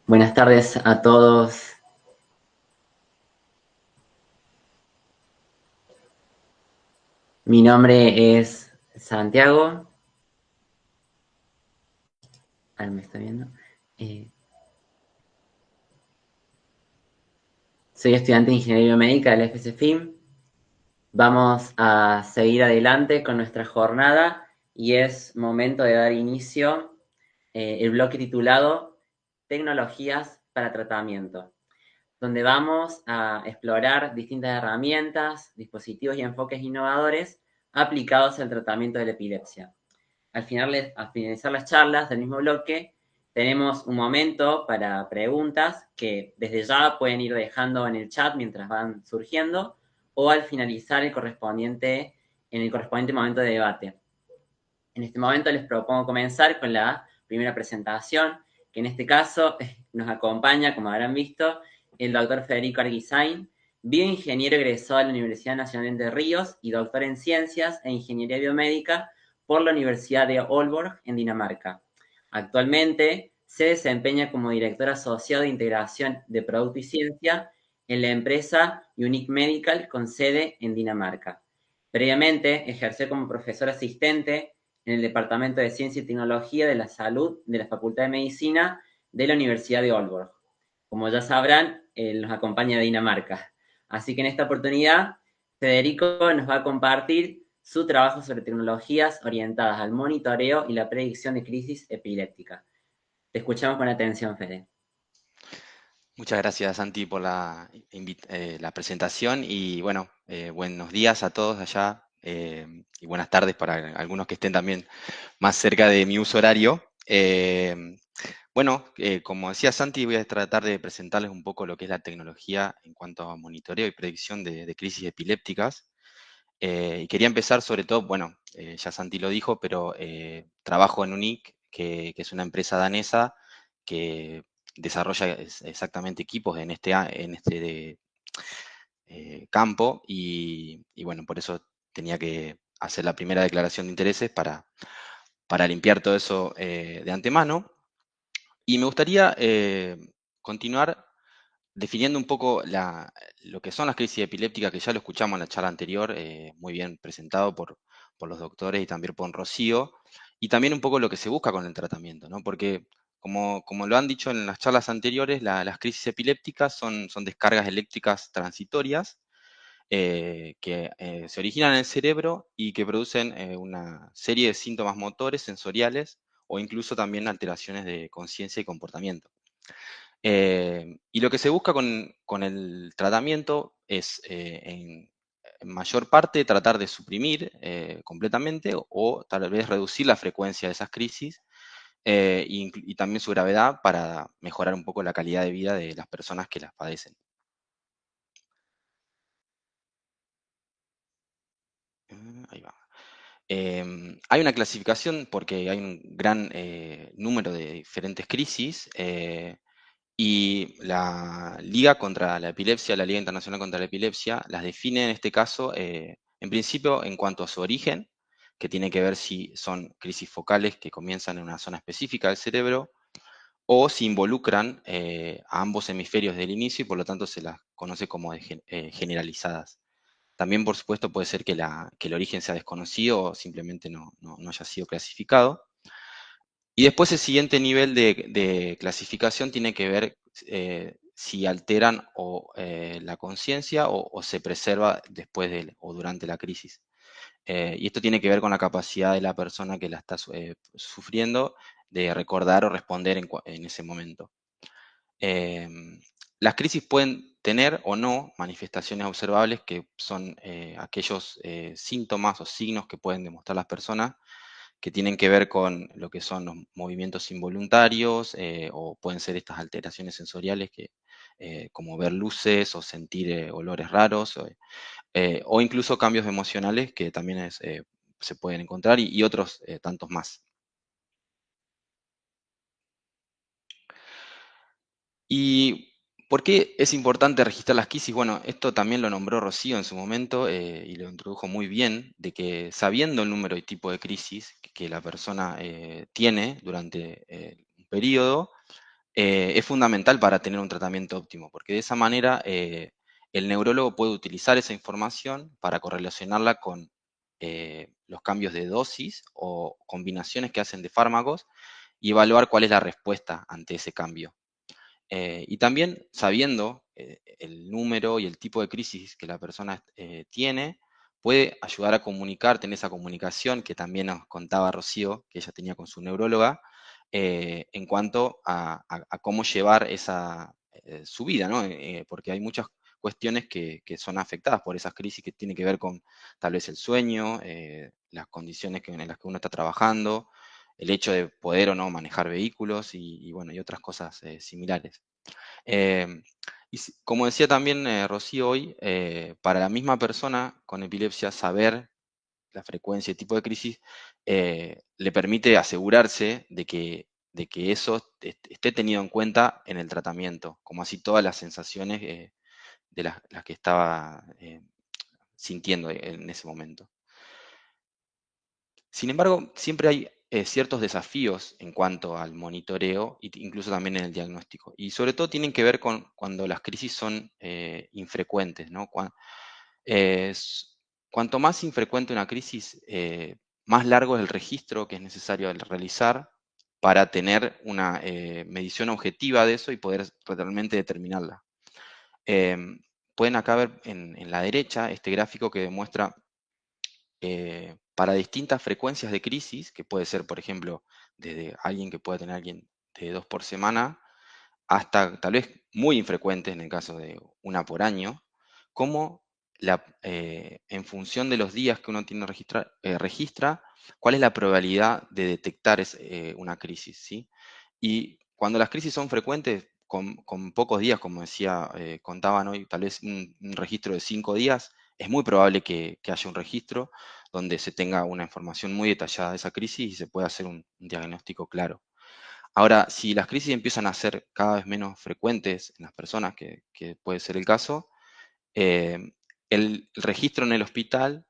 Buenas tardes a todos. Mi nombre es Santiago. Ahora me está viendo. Eh, Soy estudiante de Ingeniería Biomédica del FCFIM. Vamos a seguir adelante con nuestra jornada y es momento de dar inicio el bloque titulado Tecnologías para Tratamiento, donde vamos a explorar distintas herramientas, dispositivos y enfoques innovadores aplicados al tratamiento de la epilepsia. Al finalizar las charlas del mismo bloque, tenemos un momento para preguntas que desde ya pueden ir dejando en el chat mientras van surgiendo o al finalizar en el correspondiente momento de debate. En este momento les propongo comenzar con la primera presentación, que en este caso nos acompaña, como habrán visto, el doctor Federico Arguisain, bioingeniero egresado de la Universidad Nacional de Entre Ríos y doctor en Ciencias e Ingeniería Biomédica por la Universidad de Aalborg, en Dinamarca. Actualmente se desempeña como director asociado de integración de producto y ciencia en la empresa Unique Medical con sede en Dinamarca. Previamente ejerció como profesor asistente en el Departamento de Ciencia y Tecnología de la Salud de la Facultad de Medicina de la Universidad de Aalborg. Como ya sabrán, él nos acompaña de Dinamarca. Así que en esta oportunidad, Federico nos va a compartir su trabajo sobre tecnologías orientadas al monitoreo y la predicción de crisis epiléptica. Te escuchamos con atención, Fede. Muchas gracias, Santi, por la presentación y bueno, buenos días a todos allá y buenas tardes para algunos que estén también más cerca de mi uso horario. Como decía Santi, voy a tratar de presentarles un poco lo que es la tecnología en cuanto a monitoreo y predicción de crisis epilépticas. Y quería empezar sobre todo, ya Santi lo dijo, pero trabajo en UNIC, que es una empresa danesa que desarrolla exactamente equipos en este campo y bueno, por eso tenía que hacer la primera declaración de intereses para limpiar todo eso de antemano. Y me gustaría continuar definiendo un poco lo que son las crisis epilépticas, que ya lo escuchamos en la charla anterior, muy bien presentado por los doctores y también por Rocío, y también un poco lo que se busca con el tratamiento, ¿no? Porque como lo han dicho en las charlas anteriores, las crisis epilépticas son descargas eléctricas transitorias que se originan en el cerebro y que producen una serie de síntomas motores, sensoriales o incluso también alteraciones de conciencia y comportamiento. Y lo que se busca con el tratamiento es, en mayor parte, tratar de suprimir completamente o tal vez reducir la frecuencia de esas crisis y también su gravedad para mejorar un poco la calidad de vida de las personas que las padecen. Ahí va. Hay una clasificación porque hay un gran número de diferentes crisis. Y la Liga contra la Epilepsia, la Liga Internacional contra la Epilepsia, las define en este caso, en principio, en cuanto a su origen, que tiene que ver si son crisis focales que comienzan en una zona específica del cerebro o si involucran a ambos hemisferios del inicio y por lo tanto se las conoce como generalizadas. También, por supuesto, puede ser que el origen sea desconocido o simplemente no haya sido clasificado. Y después el siguiente nivel de clasificación tiene que ver si alteran la conciencia o se preserva después o durante la crisis. Y esto tiene que ver con la capacidad de la persona que la está sufriendo de recordar o responder en ese momento. Las crisis pueden tener o no manifestaciones observables que son aquellos síntomas o signos que pueden demostrar las personas que tienen que ver con lo que son los movimientos involuntarios o pueden ser estas alteraciones sensoriales como ver luces o sentir olores raros o incluso cambios emocionales que también se pueden encontrar y otros tantos más. ¿Y por qué es importante registrar las crisis? Bueno, esto también lo nombró Rocío en su momento y lo introdujo muy bien, de que sabiendo el número y tipo de crisis que la persona tiene durante un periodo, es fundamental para tener un tratamiento óptimo, porque de esa manera el neurólogo puede utilizar esa información para correlacionarla con los cambios de dosis o combinaciones que hacen de fármacos y evaluar cuál es la respuesta ante ese cambio. Y también sabiendo el número y el tipo de crisis que la persona tiene, puede ayudar a comunicar, tener esa comunicación que también nos contaba Rocío, que ella tenía con su neuróloga, en cuanto a cómo llevar su vida, ¿no? Porque hay muchas cuestiones que son afectadas por esas crisis que tienen que ver con tal vez el sueño, las condiciones en las que uno está trabajando, el hecho de poder o no manejar vehículos y bueno, y otras cosas similares. Eh, Como decía también Rocío hoy, para la misma persona con epilepsia saber la frecuencia y tipo de crisis le permite asegurarse de que eso esté tenido en cuenta en el tratamiento, como así todas las sensaciones de las que estaba sintiendo en ese momento. Sin embargo, siempre hay ciertos desafíos en cuanto al monitoreo e incluso también en el diagnóstico. Y sobre todo tienen que ver con cuando las crisis son infrecuentes, ¿no? Eh, s- Cuanto más infrecuente una crisis, más largo es el registro que es necesario realizar para tener una medición objetiva de eso y poder realmente determinarla. Em, Pueden acá ver en la derecha este gráfico que demuestra para distintas frecuencias de crisis, que puede ser, por ejemplo, desde alguien que pueda tener alguien de 2 por semana, hasta tal vez muy infrecuentes en el caso de una por año, cómo en función de los días que uno tiene registra, cuál es la probabilidad de detectar una crisis, ¿sí? Y cuando las crisis son frecuentes, con pocos días, como decía, contaban hoy, tal vez un registro de 5 días, es muy probable que haya un registro donde se tenga una información muy detallada de esa crisis y se pueda hacer un diagnóstico claro. Ahora, si las crisis empiezan a ser cada vez menos frecuentes en las personas, que puede ser el caso, eh, el registro en el hospital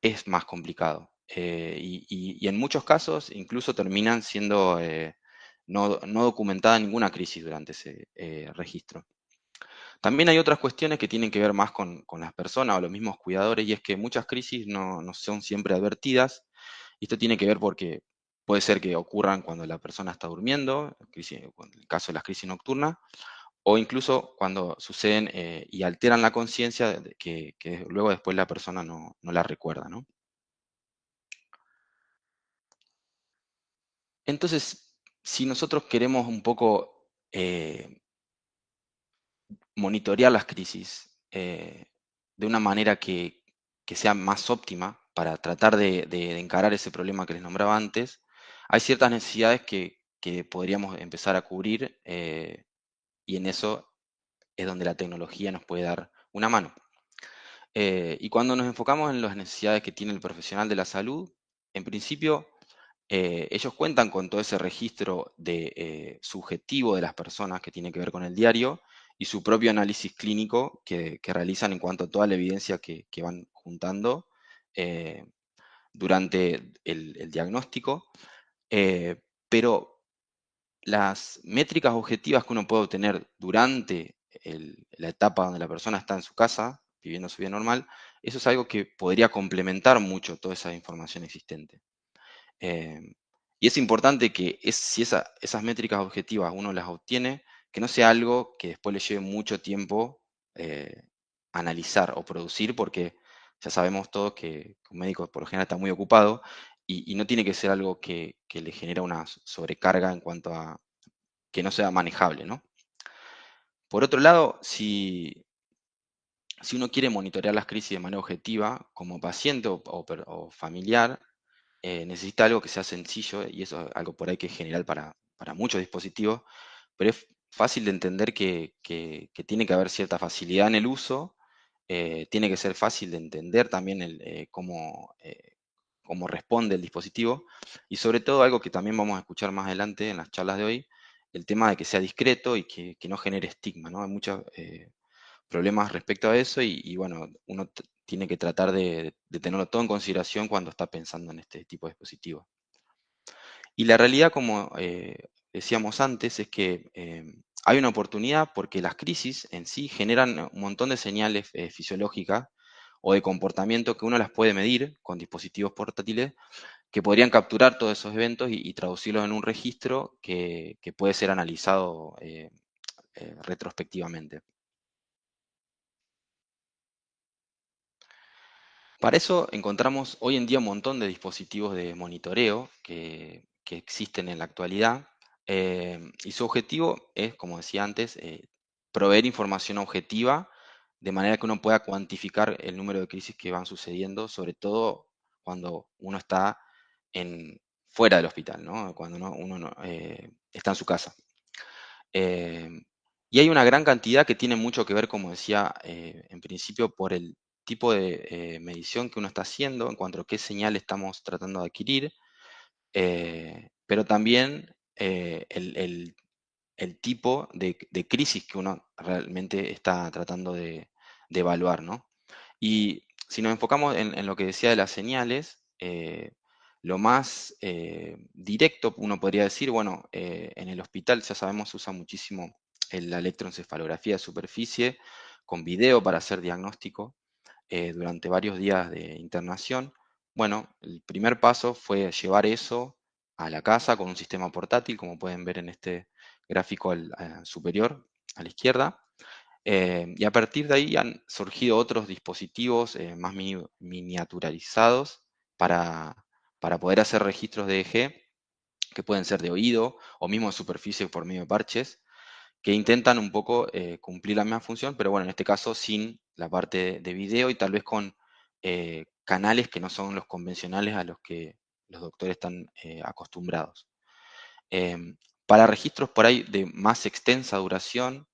es más complicado. Y en muchos casos incluso terminan siendo no documentada ninguna crisis durante ese registro. También hay otras cuestiones que tienen que ver más con las personas o los mismos cuidadores, y es que muchas crisis no son siempre advertidas. Y esto tiene que ver porque puede ser que ocurran cuando la persona está durmiendo, en el caso de las crisis nocturnas, o incluso cuando suceden y alteran la conciencia que luego después la persona no la recuerda, ¿no? Entonces, si nosotros queremos un poco monitorear las crisis de una manera que sea más óptima para tratar de encarar ese problema que les nombraba antes, hay ciertas necesidades que podríamos empezar a cubrir y en eso es donde la tecnología nos puede dar una mano. Y cuando nos enfocamos en las necesidades que tiene el profesional de la salud, en principio ellos cuentan con todo ese registro subjetivo de las personas que tiene que ver con el diario y su propio análisis clínico que realizan en cuanto a toda la evidencia que van juntando eh, durante el diagnóstico. Pero las métricas objetivas que uno puede obtener durante la etapa donde la persona está en su casa, viviendo su vida normal, eso es algo que podría complementar mucho toda esa información existente. Eh, y es importante que si esas métricas objetivas uno las obtiene, que no sea algo que después le lleve mucho tiempo eh, analizar o producir, porque ya sabemos todos que un médico por lo general está muy ocupado y no tiene que ser algo que le genera una sobrecarga en cuanto a que no sea manejable, ¿no? Por otro lado, si uno quiere monitorear las crisis de manera objetiva, como paciente o familiar, necesita algo que sea sencillo, y eso es algo por ahí que es general para muchos dispositivos, pero es fácil de entender que tiene que haber cierta facilidad en el uso, tiene que ser fácil de entender también cómo responde el dispositivo, y sobre todo algo que también vamos a escuchar más adelante en las charlas de hoy, el tema de que sea discreto y que no genere estigma, ¿no? Hay muchos problemas respecto a eso y bueno, uno tiene que tratar de tenerlo todo en consideración cuando está pensando en este tipo de dispositivos. Y la realidad, como decíamos antes es que hay una oportunidad porque las crisis en sí generan un montón de señales fisiológicas o de comportamiento que uno las puede medir con dispositivos portátiles que podrían capturar todos esos eventos y traducirlos en un registro que puede ser analizado retrospectivamente. Para eso encontramos hoy en día un montón de dispositivos de monitoreo que existen en la actualidad y su objetivo es, como decía antes, proveer información objetiva de manera que uno pueda cuantificar el número de crisis que van sucediendo, sobre todo cuando uno está fuera del hospital, ¿no? Cuando está en su casa. Eh, y hay una gran cantidad que tiene mucho que ver, como decía en principio, por el tipo de medición que uno está haciendo en cuanto a qué señal estamos tratando de adquirir, pero también el tipo de crisis que uno realmente está tratando de evaluar, ¿no? Y si nos enfocamos en lo que decía de las señales, lo más directo, uno podría decir, bueno, en el hospital ya sabemos se usa muchísimo la electroencefalografía de superficie con video para hacer diagnóstico durante varios días de internación. Bueno, el primer paso fue llevar eso a la casa con un sistema portátil, como pueden ver en este gráfico superior a la izquierda. Y a partir de ahí han surgido otros dispositivos más miniaturizados para, para poder hacer registros de EG, que pueden ser de oído o mismo de superficie por medio de parches, que intentan un poco cumplir la misma función, pero bueno, en este caso sin la parte de video y tal vez con canales que no son los convencionales a los que los doctores están acostumbrados. Para registros por ahí de más extensa duración,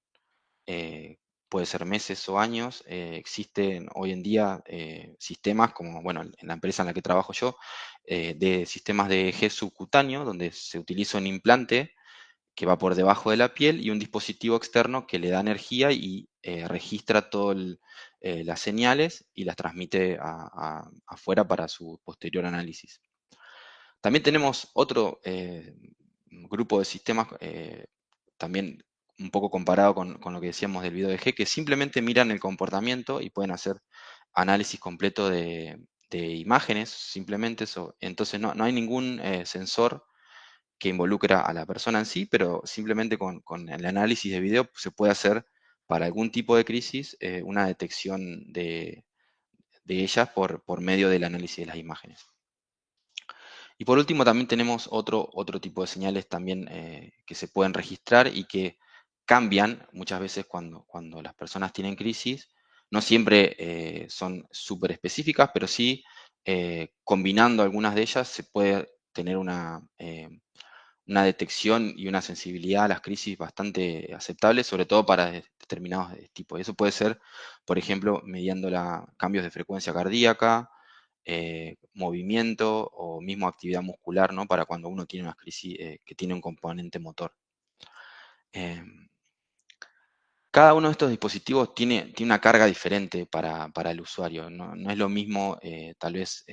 puede ser meses o años. Existen hoy en día sistemas como, bueno, en la empresa en la que trabajo yo, de sistemas de eje subcutáneo, donde se utiliza un implante que va por debajo de la piel y un dispositivo externo que le da energía y registra todas las señales y las transmite afuera para su posterior análisis. También tenemos otro grupo de sistemas, también un poco comparado con lo que decíamos del video de G, que simplemente miran el comportamiento y pueden hacer análisis completo de imágenes, simplemente eso. Entonces no hay ningún sensor que involucra a la persona en sí, pero simplemente con el análisis de video se puede hacer para algún tipo de crisis una detección de ellas por medio del análisis de las imágenes. Y por último, también tenemos otro tipo de señales también que se pueden registrar y que cambian muchas veces cuando las personas tienen crisis. No siempre son súper específicas, pero sí combinando algunas de ellas se puede tener una detección y una sensibilidad a las crisis bastante aceptable, sobre todo para determinados tipos. Y eso puede ser, por ejemplo, midiendo cambios de frecuencia cardíaca, movimiento o mismo actividad muscular, ¿no? Para cuando uno tiene una crisis que tiene un componente motor. Em, Cada uno de estos dispositivos tiene una carga diferente para el usuario. No es lo mismo tal vez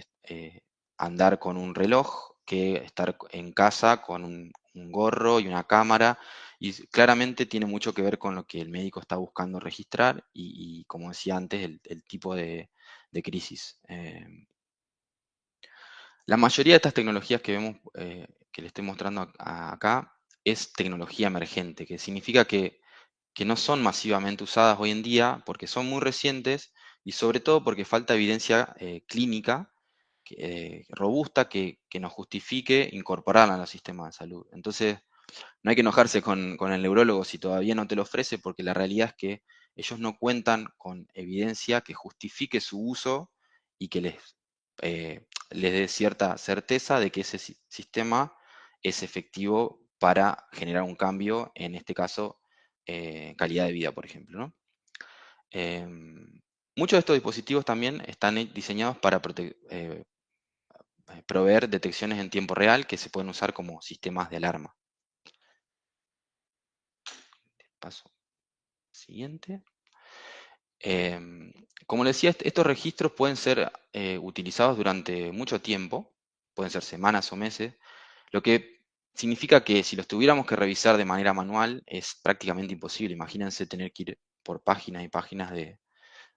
andar con un reloj que estar en casa con un gorro y una cámara. Y claramente tiene mucho que ver con lo que el médico está buscando registrar y como decía antes, el tipo de crisis. La mayoría de estas tecnologías que vemos, que le estoy mostrando acá, es tecnología emergente, que significa que no son masivamente usadas hoy en día porque son muy recientes y sobre todo porque falta evidencia clínica robusta que nos justifique incorporarla en los sistemas de salud. Entonces, no hay que enojarse con el neurólogo si todavía no te lo ofrece, porque la realidad es que ellos no cuentan con evidencia que justifique su uso y que les dé cierta certeza de que ese sistema es efectivo para generar un cambio, en este caso, calidad de vida, por ejemplo, ¿no? Muchos de estos dispositivos también están diseñados para proveer detecciones en tiempo real que se pueden usar como sistemas de alarma. Paso siguiente. Como les decía, estos registros pueden ser utilizados durante mucho tiempo, pueden ser semanas o meses, lo que significa que si los tuviéramos que revisar de manera manual es prácticamente imposible. Imagínense tener que ir por páginas y páginas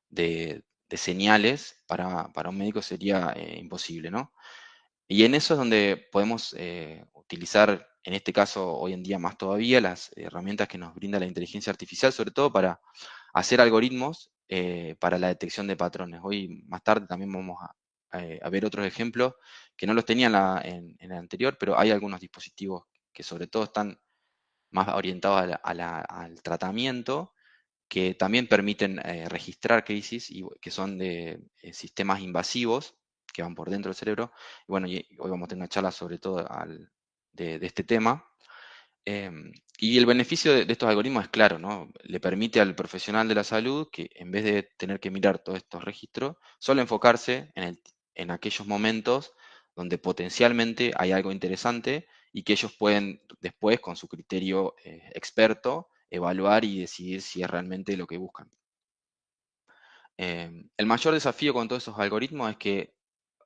de señales para un médico sería imposible, ¿no? Y en eso es donde podemos utilizar, en este caso hoy en día más todavía, las herramientas que nos brinda la inteligencia artificial, sobre todo para hacer algoritmos para la detección de patrones. Hoy más tarde también vamos a ver otros ejemplos que no los tenía en el anterior, pero hay algunos dispositivos que sobre todo están más orientados al tratamiento, que también permiten registrar crisis y que son de sistemas invasivos que van por dentro del cerebro. Y bueno, y hoy vamos a tener una charla sobre todo de este tema. Y el beneficio de estos algoritmos es claro, ¿no? Le permite al profesional de la salud que en vez de tener que mirar todos estos registros, solo enfocarse en aquellos momentos donde potencialmente hay algo interesante y que ellos pueden después, con su criterio experto, evaluar y decidir si es realmente lo que buscan. El mayor desafío con todos esos algoritmos es que,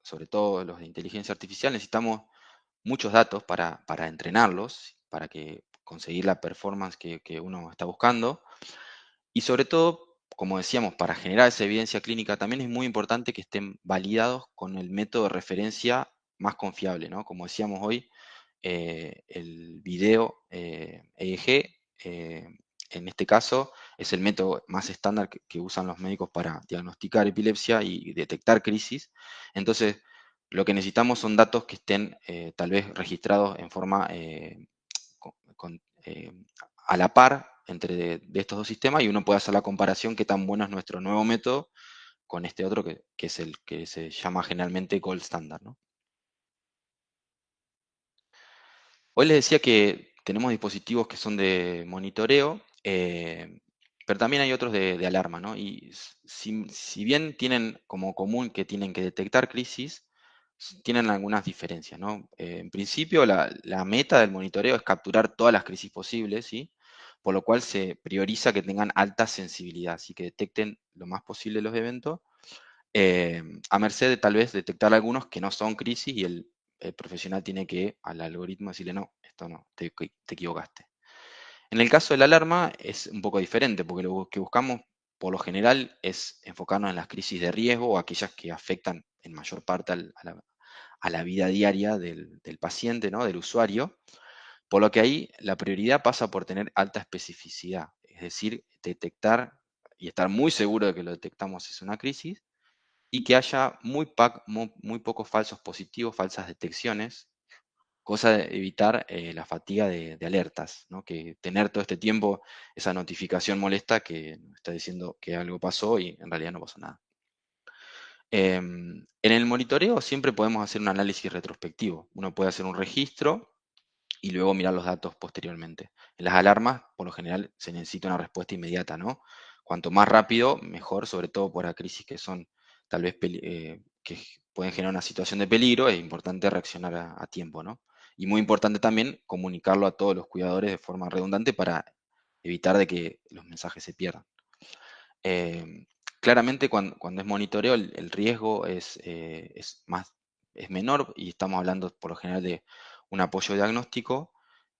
sobre todo los de inteligencia artificial, necesitamos muchos datos para entrenarlos, para que conseguir la performance que uno está buscando. Y sobre todo, como decíamos, para generar esa evidencia clínica también es muy importante que estén validados con el método de referencia más confiable, ¿no? Como decíamos hoy, el video EEG, en este caso, es el método más estándar que usan los médicos para diagnosticar epilepsia y detectar crisis. Entonces, lo que necesitamos son datos que estén tal vez registrados en forma a la par entre de estos dos sistemas y uno puede hacer la comparación qué tan bueno es nuestro nuevo método con este otro que es el que se llama generalmente gold standard, ¿no? Hoy les decía que tenemos dispositivos que son de monitoreo, pero también hay otros de alarma, ¿no? Y si bien tienen como común que tienen que detectar crisis, tienen algunas diferencias, ¿no? En principio, la meta del monitoreo es capturar todas las crisis posibles, ¿sí? Por lo cual se prioriza que tengan alta sensibilidad, así que detecten lo más posible los eventos eh, a merced de tal vez detectar algunos que no son crisis y el profesional tiene que al algoritmo decirle, no, esto no, te equivocaste. En el caso de la alarma es un poco diferente, porque lo que buscamos por lo general es enfocarnos en las crisis de riesgo o aquellas que afectan en mayor parte a la vida diaria del paciente, ¿no? Del usuario, por lo que ahí la prioridad pasa por tener alta especificidad, es decir, detectar y estar muy seguro de que lo detectamos es una crisis y que haya muy pocos falsos positivos, falsas detecciones, cosa de evitar la fatiga de alertas, ¿no? Que tener todo este tiempo esa notificación molesta que nos está diciendo que algo pasó y en realidad no pasó nada. En el monitoreo siempre podemos hacer un análisis retrospectivo. Uno puede hacer un registro y luego mirar los datos posteriormente. En las alarmas, por lo general, se necesita una respuesta inmediata, ¿no? Cuanto más rápido, mejor, sobre todo por crisis que son tal vez que pueden generar una situación de peligro, es importante reaccionar a tiempo, ¿no? Y muy importante también comunicarlo a todos los cuidadores de forma redundante para evitar de que los mensajes se pierdan. Eh, claramente cuando es monitoreo el riesgo es menor y estamos hablando por lo general de un apoyo diagnóstico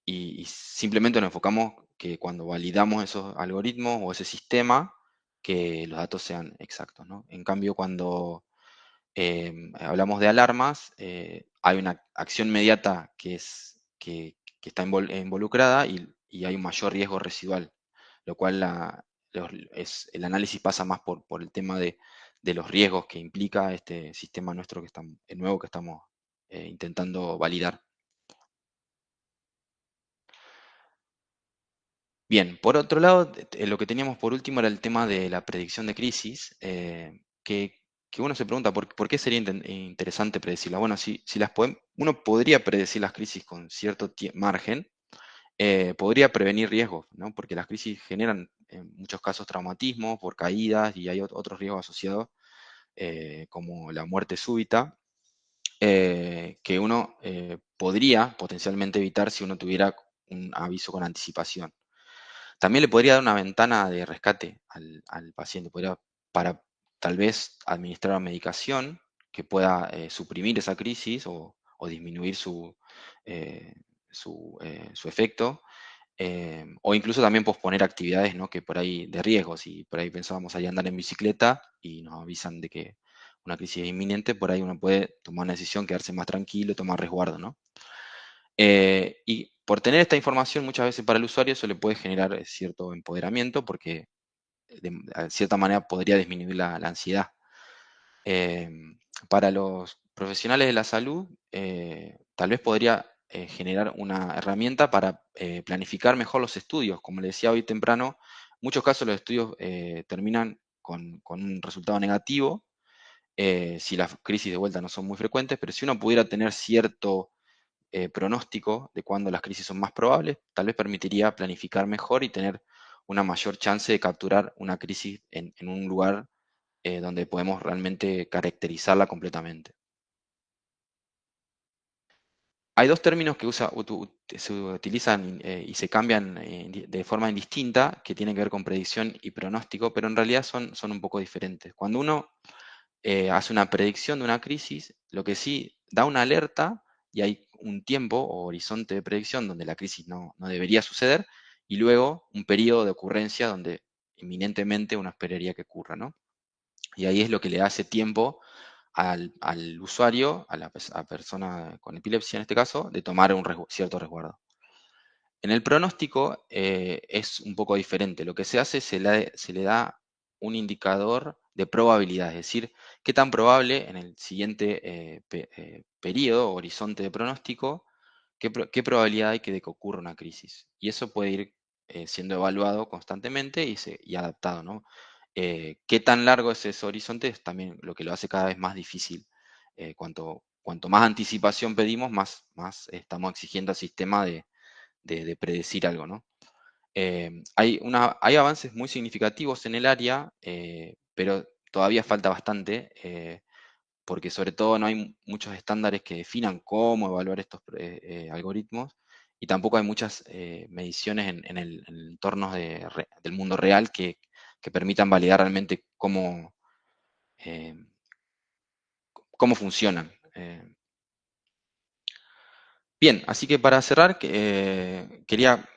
y simplemente nos enfocamos que cuando validamos esos algoritmos o ese sistema, que los datos sean exactos, ¿no? En cambio, cuando hablamos de alarmas, hay una acción inmediata que está involucrada y hay un mayor riesgo residual, lo cual el análisis pasa más por el tema de los riesgos que implica este sistema nuestro el nuevo que estamos intentando validar. Bien, por otro lado, lo que teníamos por último era el tema de la predicción de crisis, que uno se pregunta por qué sería interesante predecirla. Bueno, si uno podría predecir las crisis con cierto margen, podría prevenir riesgos, ¿no? Porque las crisis generan en muchos casos traumatismos por caídas y hay otros riesgos asociados, como la muerte súbita, que uno podría potencialmente evitar si uno tuviera un aviso con anticipación. También le podría dar una ventana de rescate al paciente, para tal vez administrar una medicación que pueda suprimir esa crisis o disminuir eh, su efecto, o incluso también posponer actividades, ¿no? Que por ahí de riesgo, si por ahí pensábamos ahí andar en bicicleta y nos avisan de que una crisis es inminente, por ahí uno puede tomar una decisión, quedarse más tranquilo, tomar resguardo, ¿no? Y por tener esta información muchas veces para el usuario eso le puede generar cierto empoderamiento porque de cierta manera podría disminuir la ansiedad. Para los profesionales de la salud, tal vez podría generar una herramienta para planificar mejor los estudios. Como le decía hoy temprano, en muchos casos los estudios terminan con un resultado negativo si las crisis de vuelta no son muy frecuentes, pero si uno pudiera tener cierto pronóstico de cuándo las crisis son más probables, tal vez permitiría planificar mejor y tener una mayor chance de capturar una crisis en un lugar donde podemos realmente caracterizarla completamente. Hay dos términos que se utilizan y se cambian de forma indistinta, que tienen que ver con predicción y pronóstico, pero en realidad son un poco diferentes. Cuando uno hace una predicción de una crisis, lo que sí da una alerta y hay un tiempo o horizonte de predicción donde la crisis no debería suceder y luego un periodo de ocurrencia donde inminentemente uno esperaría que ocurra, ¿no? Y ahí es lo que le hace tiempo al usuario, a la persona con epilepsia en este caso, de tomar un cierto resguardo. En el pronóstico es un poco diferente. Lo que se hace se le da un indicador de probabilidad, es decir, qué tan probable en el siguiente periodo o horizonte de pronóstico, qué probabilidad hay de que ocurra una crisis. Y eso puede ir siendo evaluado constantemente y adaptado, ¿no? Qué tan largo es ese horizonte es también lo que lo hace cada vez más difícil. Cuanto más anticipación pedimos, más estamos exigiendo al sistema de predecir algo, ¿no? Hay avances muy significativos en el área, pero todavía falta bastante, porque sobre todo no hay muchos estándares que definan cómo evaluar estos algoritmos y tampoco hay muchas mediciones en entornos del mundo real que permitan validar realmente eh, cómo funcionan. Bien, así que para cerrar, quería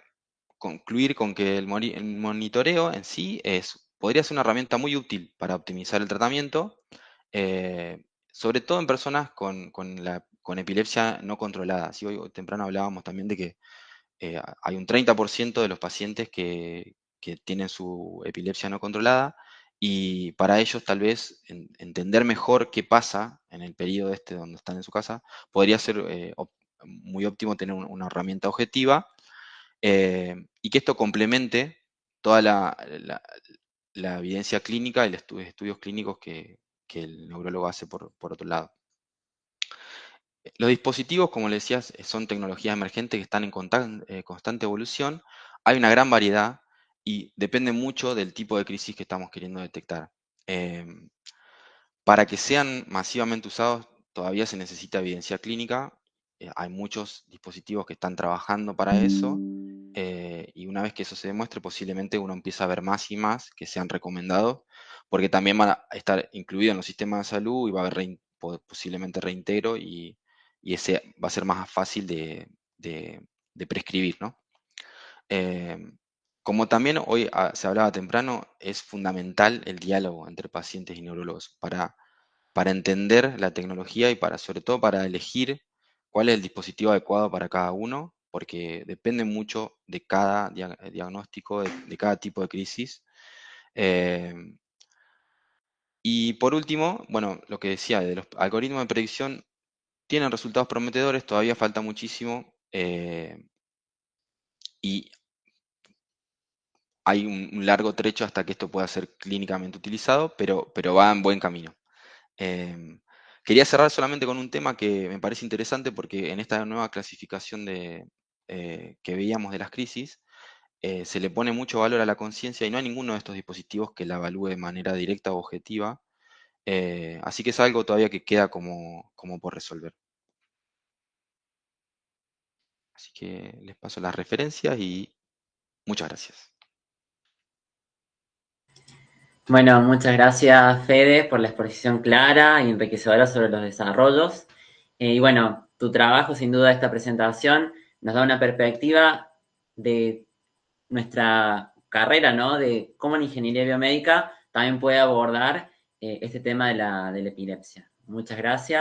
concluir con que el monitoreo en sí podría ser una herramienta muy útil para optimizar el tratamiento, sobre todo en personas con epilepsia no controlada. Sí, hoy temprano hablábamos también de que hay un 30% de los pacientes que tienen su epilepsia no controlada y para ellos tal vez entender mejor qué pasa en el periodo este donde están en su casa podría ser muy óptimo tener una herramienta objetiva y que esto complemente toda la evidencia clínica y los estudios clínicos que el neurólogo hace por otro lado. Los dispositivos, como le decías, son tecnologías emergentes que están en constante evolución. Hay una gran variedad y depende mucho del tipo de crisis que estamos queriendo detectar. Em, para que sean masivamente usados, todavía se necesita evidencia clínica. Hay muchos dispositivos que están trabajando para eso. Y una vez que eso se demuestre, posiblemente uno empieza a ver más y más que sean recomendados, porque también van a estar incluidos en los sistemas de salud y va a haber posiblemente reintegro y ese va a ser más fácil de prescribir, ¿no? Eh, como también hoy se hablaba temprano, es fundamental el diálogo entre pacientes y neurólogos para entender la tecnología y sobre todo para elegir cuál es el dispositivo adecuado para cada uno, porque depende mucho de cada diagnóstico, de cada tipo de crisis. Eh, y por último, bueno, lo que decía de los algoritmos de predicción tienen resultados prometedores, todavía falta muchísimo y hay un largo trecho hasta que esto pueda ser clínicamente utilizado, pero va en buen camino. Em, Quería cerrar solamente con un tema que me parece interesante porque en esta nueva clasificación que veíamos de las crisis, se le pone mucho valor a la conciencia y no hay ninguno de estos dispositivos que la evalúe de manera directa o objetiva. Así que es algo todavía que queda como por resolver. Así que les paso las referencias y muchas gracias. Bueno, muchas gracias, Fede, por la exposición clara y enriquecedora sobre los desarrollos. Y bueno, tu trabajo, sin duda, esta presentación nos da una perspectiva de nuestra carrera, ¿no? De cómo la ingeniería biomédica también puede abordar este tema de la epilepsia. Muchas gracias.